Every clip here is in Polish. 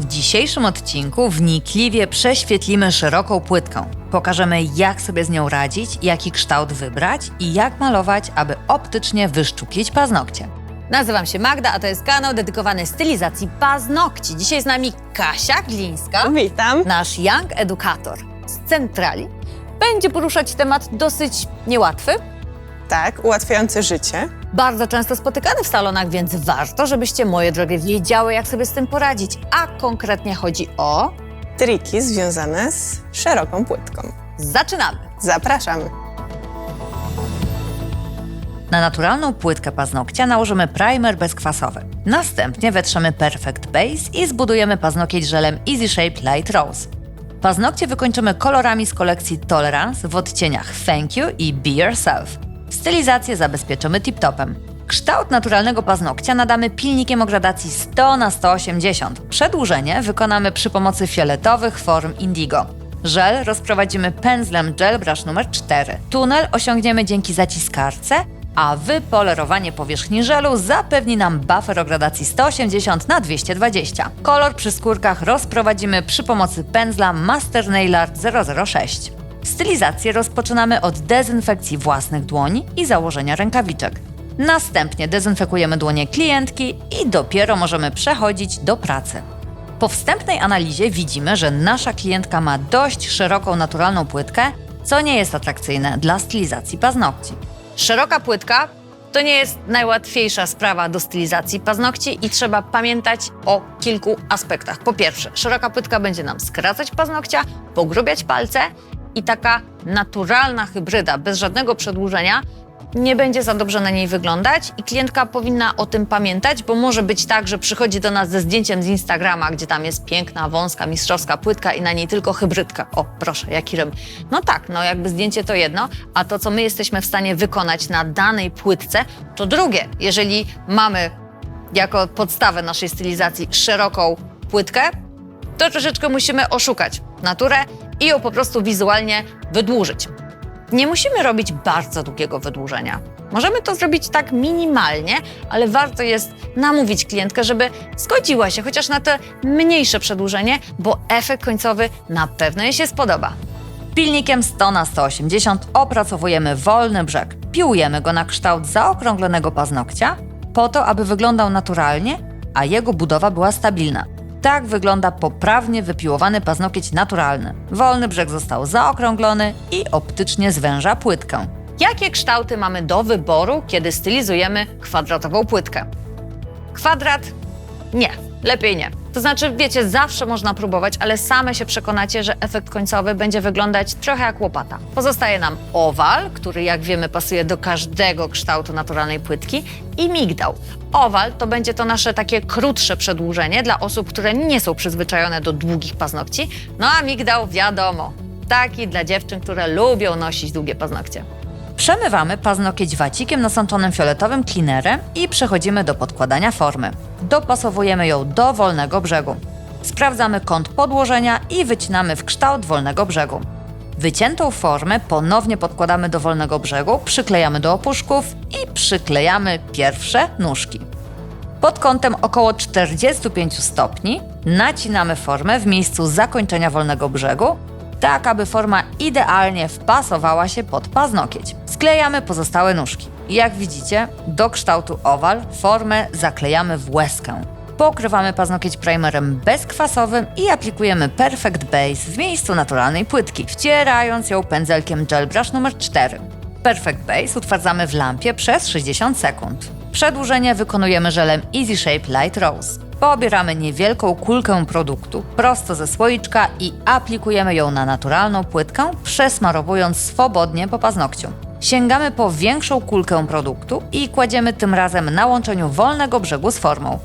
W dzisiejszym odcinku wnikliwie prześwietlimy szeroką płytkę. Pokażemy, jak sobie z nią radzić, jaki kształt wybrać i jak malować, aby optycznie wyszczuplić paznokcie. Nazywam się Magda, a to jest kanał dedykowany stylizacji paznokci. Dzisiaj z nami Kasia Glińska, Witam. nasz Young Educator z Centrali. Będzie poruszać temat dosyć niełatwy, Tak, ułatwiający życie. bardzo często spotykany w salonach, więc warto, żebyście, moje drogie, wiedziały, jak sobie z tym poradzić. A konkretnie chodzi o... Triki związane z szeroką płytką. Zaczynamy! Zapraszamy. Na naturalną płytkę paznokcia nałożymy primer bezkwasowy. Następnie wetrzemy Perfect Base i zbudujemy paznokieć żelem Easy Shape Light Rose. Paznokcie wykończymy kolorami z kolekcji Tolerance w odcieniach Thank You i Be Yourself. Stylizację zabezpieczymy tip-topem. Kształt naturalnego paznokcia nadamy pilnikiem o gradacji 100×180. Przedłużenie wykonamy przy pomocy fioletowych form Indigo. Żel rozprowadzimy pędzlem Gel Brush numer 4. Tunel osiągniemy dzięki zaciskarce, a wypolerowanie powierzchni żelu zapewni nam buffer o gradacji 180×220. Kolor przy skórkach rozprowadzimy przy pomocy pędzla Master Nail Art 006. Stylizację rozpoczynamy od dezynfekcji własnych dłoni i założenia rękawiczek. Następnie dezynfekujemy dłonie klientki i dopiero możemy przechodzić do pracy. Po wstępnej analizie widzimy, że nasza klientka ma dość szeroką naturalną płytkę, co nie jest atrakcyjne dla stylizacji paznokci. Szeroka płytka to nie jest najłatwiejsza sprawa do stylizacji paznokci i trzeba pamiętać o kilku aspektach. Po pierwsze, szeroka płytka będzie nam skracać paznokcia, pogrubiać palce i taka naturalna hybryda bez żadnego przedłużenia nie będzie za dobrze na niej wyglądać i klientka powinna o tym pamiętać, bo może być tak, że przychodzi do nas ze zdjęciem z Instagrama, gdzie tam jest piękna, wąska, mistrzowska płytka i na niej tylko hybrydka. O, proszę, jaki rym. No tak, no jakby zdjęcie to jedno, a to, co my jesteśmy w stanie wykonać na danej płytce, to drugie. Jeżeli mamy jako podstawę naszej stylizacji szeroką płytkę, to troszeczkę musimy oszukać naturę i ją po prostu wizualnie wydłużyć. Nie musimy robić bardzo długiego wydłużenia. Możemy to zrobić tak minimalnie, ale warto jest namówić klientkę, żeby zgodziła się chociaż na to mniejsze przedłużenie, bo efekt końcowy na pewno jej się spodoba. Pilnikiem 100×180 opracowujemy wolny brzeg. Piłujemy go na kształt zaokrąglonego paznokcia, po to, aby wyglądał naturalnie, a jego budowa była stabilna. Tak wygląda poprawnie wypiłowany paznokieć naturalny. Wolny brzeg został zaokrąglony i optycznie zwęża płytkę. Jakie kształty mamy do wyboru, kiedy stylizujemy kwadratową płytkę? Kwadrat? Nie, lepiej nie. To znaczy, wiecie, zawsze można próbować, ale same się przekonacie, że efekt końcowy będzie wyglądać trochę jak łopata. Pozostaje nam owal, który jak wiemy pasuje do każdego kształtu naturalnej płytki, i migdał. Owal to będzie to nasze takie krótsze przedłużenie dla osób, które nie są przyzwyczajone do długich paznokci, no a migdał wiadomo, taki dla dziewczyn, które lubią nosić długie paznokcie. Przemywamy paznokieć wacikiem nasączonym fioletowym cleanerem i przechodzimy do podkładania formy. Dopasowujemy ją do wolnego brzegu. Sprawdzamy kąt podłożenia i wycinamy w kształt wolnego brzegu. Wyciętą formę ponownie podkładamy do wolnego brzegu, przyklejamy do opuszków i przyklejamy pierwsze nóżki. Pod kątem około 45 stopni nacinamy formę w miejscu zakończenia wolnego brzegu, tak aby forma idealnie wpasowała się pod paznokieć. Sklejamy pozostałe nóżki. Jak widzicie, do kształtu owal formę zaklejamy w łezkę. Pokrywamy paznokieć primerem bezkwasowym i aplikujemy Perfect Base w miejscu naturalnej płytki, wcierając ją pędzelkiem Gel Brush numer 4. Perfect Base utwardzamy w lampie przez 60 sekund. Przedłużenie wykonujemy żelem Easy Shape Light Rose. Pobieramy niewielką kulkę produktu prosto ze słoiczka i aplikujemy ją na naturalną płytkę, przesmarowując swobodnie po paznokciu. Sięgamy po większą kulkę produktu i kładziemy tym razem na łączeniu wolnego brzegu z formą.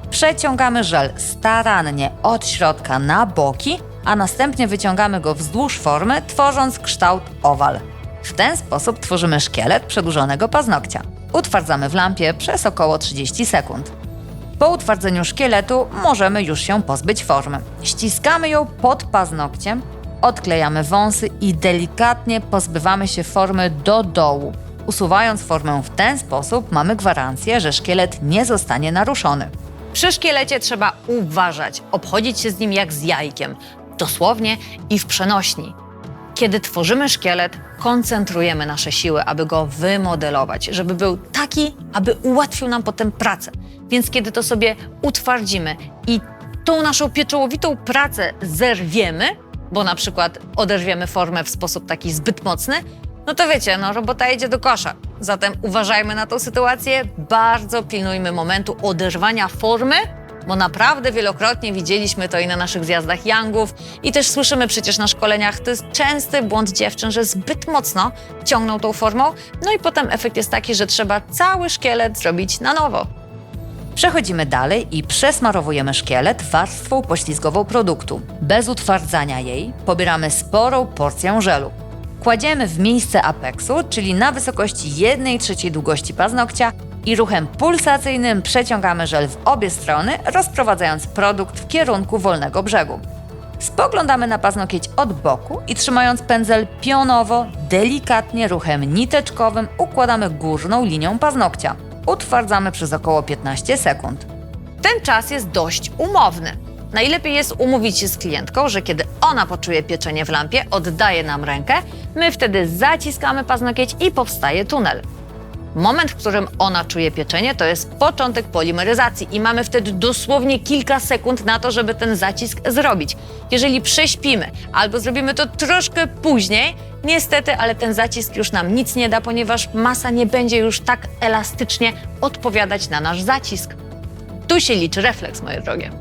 Przeciągamy żel starannie od środka na boki, a następnie wyciągamy go wzdłuż formy, tworząc kształt owal. W ten sposób tworzymy szkielet przedłużonego paznokcia. Utwardzamy w lampie przez około 30 sekund. Po utwardzeniu szkieletu możemy już się pozbyć formy. Ściskamy ją pod paznokciem, odklejamy wąsy i delikatnie pozbywamy się formy do dołu. Usuwając formę w ten sposób mamy gwarancję, że szkielet nie zostanie naruszony. Przy szkielecie trzeba uważać, obchodzić się z nim jak z jajkiem, dosłownie i w przenośni. Kiedy tworzymy szkielet, koncentrujemy nasze siły, aby go wymodelować, żeby był taki, aby ułatwił nam potem pracę. Więc kiedy to sobie utwardzimy i tą naszą pieczołowitą pracę zerwiemy, bo na przykład oderwiemy formę w sposób taki zbyt mocny, no to wiecie, robota idzie do kosza. Zatem uważajmy na tą sytuację, bardzo pilnujmy momentu oderwania formy, bo naprawdę wielokrotnie widzieliśmy to i na naszych zjazdach yangów i też słyszymy przecież na szkoleniach, to jest częsty błąd dziewczyn, że zbyt mocno ciągną tą formą, no i potem efekt jest taki, że trzeba cały szkielet zrobić na nowo. Przechodzimy dalej i przesmarowujemy szkielet warstwą poślizgową produktu. Bez utwardzania jej pobieramy sporą porcję żelu. Kładziemy w miejsce apeksu, czyli na wysokości 1/3 długości paznokcia i ruchem pulsacyjnym przeciągamy żel w obie strony, rozprowadzając produkt w kierunku wolnego brzegu. Spoglądamy na paznokieć od boku i trzymając pędzel pionowo, delikatnie ruchem niteczkowym układamy górną linią paznokcia. Utwardzamy przez około 15 sekund. Ten czas jest dość umowny. Najlepiej jest umówić się z klientką, że kiedy ona poczuje pieczenie w lampie, oddaje nam rękę, my wtedy zaciskamy paznokieć i powstaje tunel. Moment, w którym ona czuje pieczenie, to jest początek polimeryzacji i mamy wtedy dosłownie kilka sekund na to, żeby ten zacisk zrobić. Jeżeli prześpimy albo zrobimy to troszkę później, niestety, ale ten zacisk już nam nic nie da, ponieważ masa nie będzie już tak elastycznie odpowiadać na nasz zacisk. Tu się liczy refleks, moje drogie.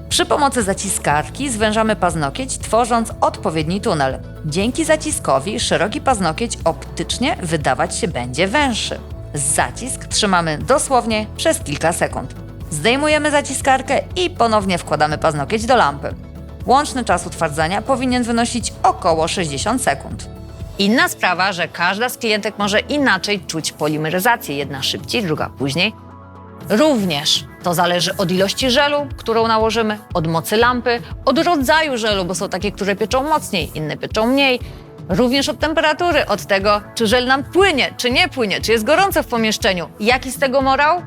Przy pomocy zaciskarki zwężamy paznokieć, tworząc odpowiedni tunel. Dzięki zaciskowi szeroki paznokieć optycznie wydawać się będzie węższy. Zacisk trzymamy dosłownie przez kilka sekund. Zdejmujemy zaciskarkę i ponownie wkładamy paznokieć do lampy. Łączny czas utwardzania powinien wynosić około 60 sekund. Inna sprawa, że każda z klientek może inaczej czuć polimeryzację, jedna szybciej, druga później. Również to zależy od ilości żelu, którą nałożymy, od mocy lampy, od rodzaju żelu, bo są takie, które pieczą mocniej, inne pieczą mniej. Również od temperatury, od tego, czy żel nam płynie, czy nie płynie, czy jest gorąco w pomieszczeniu. Jaki z tego morał?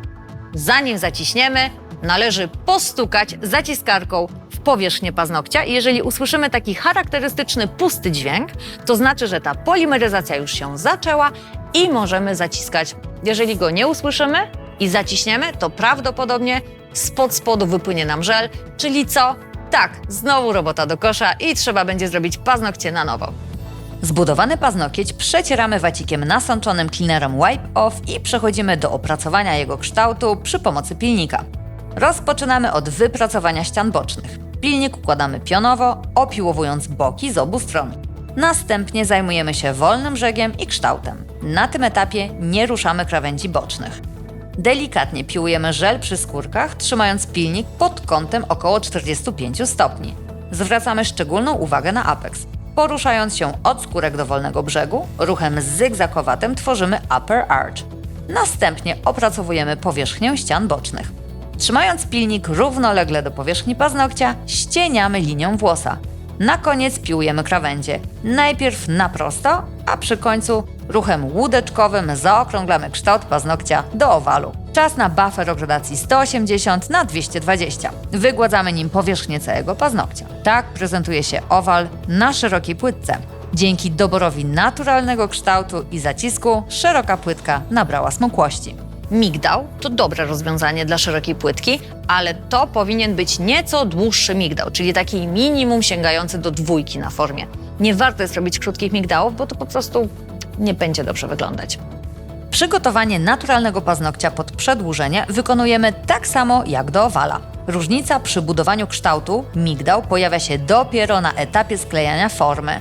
Zanim zaciśniemy, należy postukać zaciskarką w powierzchnię paznokcia i jeżeli usłyszymy taki charakterystyczny pusty dźwięk, to znaczy, że ta polimeryzacja już się zaczęła i możemy zaciskać. Jeżeli go nie usłyszymy i zaciśniemy, to prawdopodobnie spod spodu wypłynie nam żel, czyli co? Tak, znowu robota do kosza i trzeba będzie zrobić paznokcie na nowo. Zbudowany paznokieć przecieramy wacikiem nasączonym cleanerem Wipe Off i przechodzimy do opracowania jego kształtu przy pomocy pilnika. Rozpoczynamy od wypracowania ścian bocznych. Pilnik układamy pionowo, opiłowując boki z obu stron. Następnie zajmujemy się wolnym brzegiem i kształtem. Na tym etapie nie ruszamy krawędzi bocznych. Delikatnie piłujemy żel przy skórkach, trzymając pilnik pod kątem około 45 stopni. Zwracamy szczególną uwagę na apeks. Poruszając się od skórek do wolnego brzegu, ruchem zygzakowatym tworzymy upper arch. Następnie opracowujemy powierzchnię ścian bocznych. Trzymając pilnik równolegle do powierzchni paznokcia, ścieniamy linią włosa. Na koniec piłujemy krawędzie. Najpierw na prosto, a przy końcu ruchem łódeczkowym zaokrąglamy kształt paznokcia do owalu. Czas na buffer o gradacji 180 na 220. Wygładzamy nim powierzchnię całego paznokcia. Tak prezentuje się owal na szerokiej płytce. Dzięki doborowi naturalnego kształtu i zacisku szeroka płytka nabrała smukłości. Migdał to dobre rozwiązanie dla szerokiej płytki, ale to powinien być nieco dłuższy migdał, czyli taki minimum sięgający do 2 na formie. Nie warto jest robić krótkich migdałów, bo to po prostu nie będzie dobrze wyglądać. Przygotowanie naturalnego paznokcia pod przedłużenie wykonujemy tak samo jak do owala. Różnica przy budowaniu kształtu migdał pojawia się dopiero na etapie sklejania formy,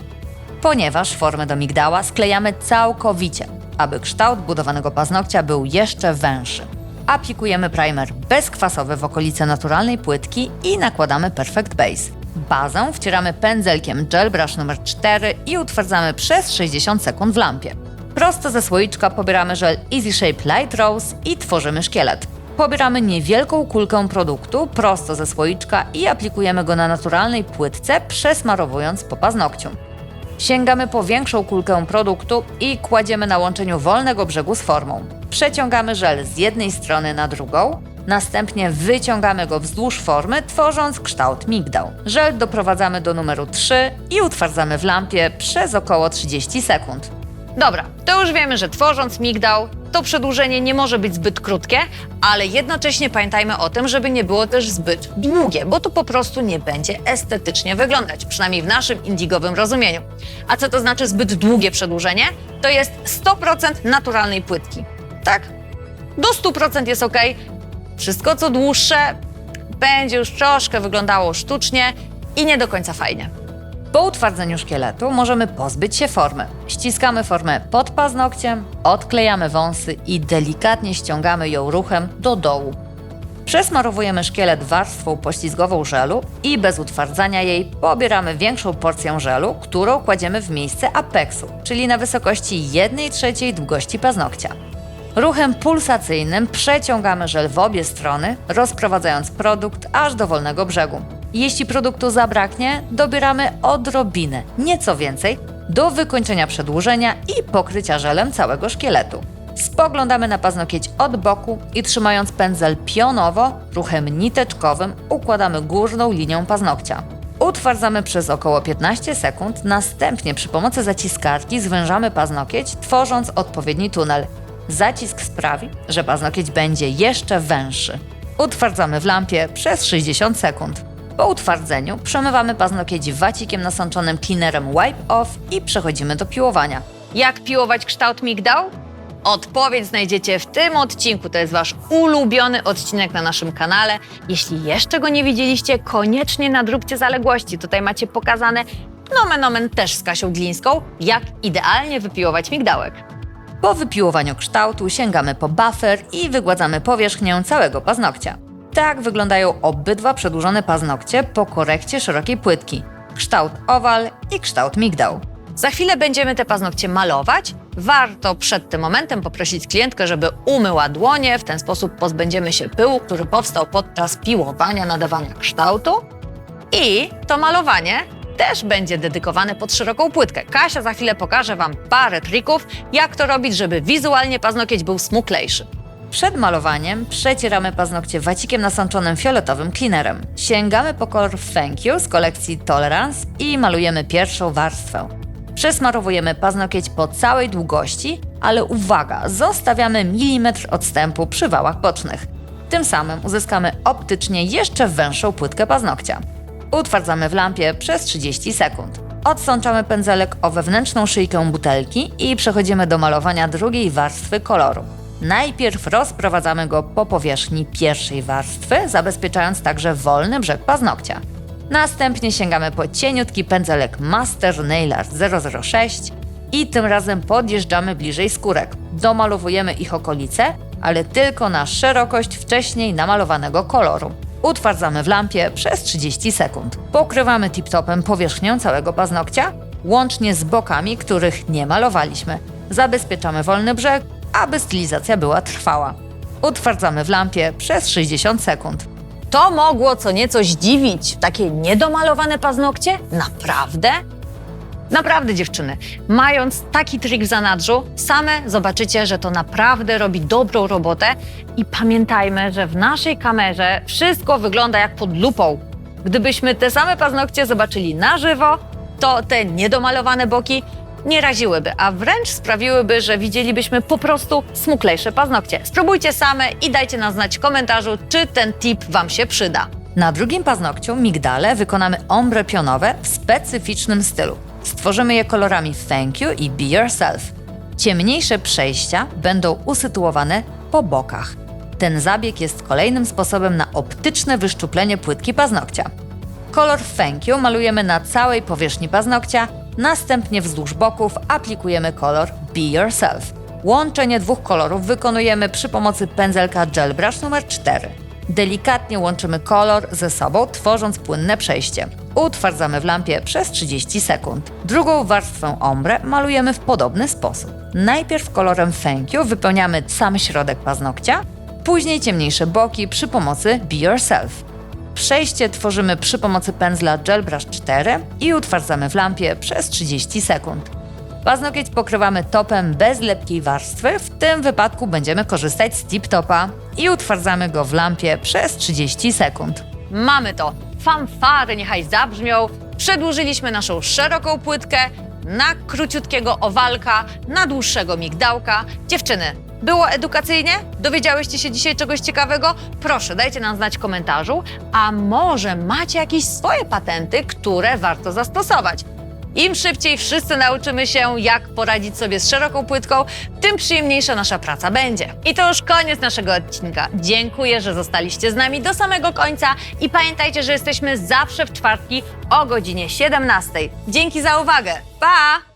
ponieważ formę do migdała sklejamy całkowicie, aby kształt budowanego paznokcia był jeszcze węższy. Aplikujemy primer bezkwasowy w okolice naturalnej płytki i nakładamy Perfect Base. Bazę wcieramy pędzelkiem Gel Brush numer 4 i utwardzamy przez 60 sekund w lampie. Prosto ze słoiczka pobieramy żel Easy Shape Light Rose i tworzymy szkielet. Pobieramy niewielką kulkę produktu prosto ze słoiczka i aplikujemy go na naturalnej płytce, przesmarowując po paznokciu. Sięgamy po większą kulkę produktu i kładziemy na łączeniu wolnego brzegu z formą. Przeciągamy żel z jednej strony na drugą, Następnie wyciągamy go wzdłuż formy, tworząc kształt migdał. Żel doprowadzamy do numeru 3 i utwardzamy w lampie przez około 30 sekund. Dobra, to już wiemy, że tworząc migdał, to przedłużenie nie może być zbyt krótkie, ale jednocześnie pamiętajmy o tym, żeby nie było też zbyt długie, bo to po prostu nie będzie estetycznie wyglądać, przynajmniej w naszym indigowym rozumieniu. A co to znaczy zbyt długie przedłużenie? To jest 100% naturalnej płytki. Tak? Do 100% jest ok. Wszystko co dłuższe będzie już troszkę wyglądało sztucznie i nie do końca fajnie. Po utwardzeniu szkieletu możemy pozbyć się formy. Ściskamy formę pod paznokciem, odklejamy wąsy i delikatnie ściągamy ją ruchem do dołu. Przesmarowujemy szkielet warstwą poślizgową żelu i bez utwardzania jej pobieramy większą porcję żelu, którą kładziemy w miejsce apeksu, czyli na wysokości 1/3 długości paznokcia. Ruchem pulsacyjnym przeciągamy żel w obie strony, rozprowadzając produkt aż do wolnego brzegu. Jeśli produktu zabraknie, dobieramy odrobinę, nieco więcej, do wykończenia przedłużenia i pokrycia żelem całego szkieletu. Spoglądamy na paznokieć od boku i trzymając pędzel pionowo, ruchem niteczkowym układamy górną linią paznokcia. Utwardzamy przez około 15 sekund, następnie przy pomocy zaciskarki zwężamy paznokieć, tworząc odpowiedni tunel. Zacisk sprawi, że paznokieć będzie jeszcze węższy. Utwardzamy w lampie przez 60 sekund. Po utwardzeniu przemywamy paznokieć wacikiem nasączonym cleanerem Wipe Off i przechodzimy do piłowania. Jak piłować kształt migdał? Odpowiedź znajdziecie w tym odcinku. To jest Wasz ulubiony odcinek na naszym kanale. Jeśli jeszcze go nie widzieliście, koniecznie nadróbcie zaległości. Tutaj macie pokazane, nomen omen też z Kasią Glińską, jak idealnie wypiłować migdałek. Po wypiłowaniu kształtu sięgamy po buffer i wygładzamy powierzchnię całego paznokcia. Tak wyglądają obydwa przedłużone paznokcie po korekcie szerokiej płytki. Kształt owal i kształt migdał. Za chwilę będziemy te paznokcie malować. Warto przed tym momentem poprosić klientkę, żeby umyła dłonie. W ten sposób pozbędziemy się pyłu, który powstał podczas piłowania, nadawania kształtu. I to malowanie też będzie dedykowane pod szeroką płytkę. Kasia za chwilę pokaże Wam parę trików, jak to robić, żeby wizualnie paznokieć był smuklejszy. Przed malowaniem przecieramy paznokcie wacikiem nasączonym fioletowym cleanerem. Sięgamy po kolor Thank You z kolekcji Tolerance i malujemy pierwszą warstwę. Przesmarowujemy paznokieć po całej długości, ale uwaga, zostawiamy milimetr odstępu przy wałach bocznych. Tym samym uzyskamy optycznie jeszcze węższą płytkę paznokcia. Utwardzamy w lampie przez 30 sekund. Odsączamy pędzelek o wewnętrzną szyjkę butelki i przechodzimy do malowania drugiej warstwy koloru. Najpierw rozprowadzamy go po powierzchni pierwszej warstwy, zabezpieczając także wolny brzeg paznokcia. Następnie sięgamy po cieniutki pędzelek Master Nailer 006 i tym razem podjeżdżamy bliżej skórek. Domalowujemy ich okolice, ale tylko na szerokość wcześniej namalowanego koloru. Utwardzamy w lampie przez 30 sekund. Pokrywamy tip-topem powierzchnię całego paznokcia, łącznie z bokami, których nie malowaliśmy. Zabezpieczamy wolny brzeg, aby stylizacja była trwała. Utwardzamy w lampie przez 60 sekund. To mogło co nieco zdziwić. Takie niedomalowane paznokcie? Naprawdę? Naprawdę, dziewczyny, mając taki trik w zanadrzu, same zobaczycie, że to naprawdę robi dobrą robotę i pamiętajmy, że w naszej kamerze wszystko wygląda jak pod lupą. Gdybyśmy te same paznokcie zobaczyli na żywo, to te niedomalowane boki nie raziłyby, a wręcz sprawiłyby, że widzielibyśmy po prostu smuklejsze paznokcie. Spróbujcie same i dajcie nam znać w komentarzu, czy ten tip Wam się przyda. Na drugim paznokciu, migdale, wykonamy ombre pionowe w specyficznym stylu. Stworzymy je kolorami Thank You i Be Yourself. Ciemniejsze przejścia będą usytuowane po bokach. Ten zabieg jest kolejnym sposobem na optyczne wyszczuplenie płytki paznokcia. Kolor Thank You malujemy na całej powierzchni paznokcia, następnie wzdłuż boków aplikujemy kolor Be Yourself. Łączenie dwóch kolorów wykonujemy przy pomocy pędzelka Gel Brush numer 4. Delikatnie łączymy kolor ze sobą, tworząc płynne przejście. Utwardzamy w lampie przez 30 sekund. Drugą warstwę ombre malujemy w podobny sposób. Najpierw kolorem Thank You wypełniamy sam środek paznokcia, później ciemniejsze boki przy pomocy Be Yourself. Przejście tworzymy przy pomocy pędzla Gel Brush 4 i utwardzamy w lampie przez 30 sekund. Paznokieć pokrywamy topem bez lepkiej warstwy, w tym wypadku będziemy korzystać z tip topa i utwardzamy go w lampie przez 30 sekund. Mamy to. Fanfary niechaj zabrzmią. Przedłużyliśmy naszą szeroką płytkę na króciutkiego owalka, na dłuższego migdałka. Dziewczyny, było edukacyjnie? Dowiedziałyście się dzisiaj czegoś ciekawego? Proszę, dajcie nam znać w komentarzu, a może macie jakieś swoje patenty, które warto zastosować. Im szybciej wszyscy nauczymy się, jak poradzić sobie z szeroką płytką, tym przyjemniejsza nasza praca będzie. I to już koniec naszego odcinka. Dziękuję, że zostaliście z nami do samego końca i pamiętajcie, że jesteśmy zawsze w czwartki o godzinie 17. Dzięki za uwagę. Pa!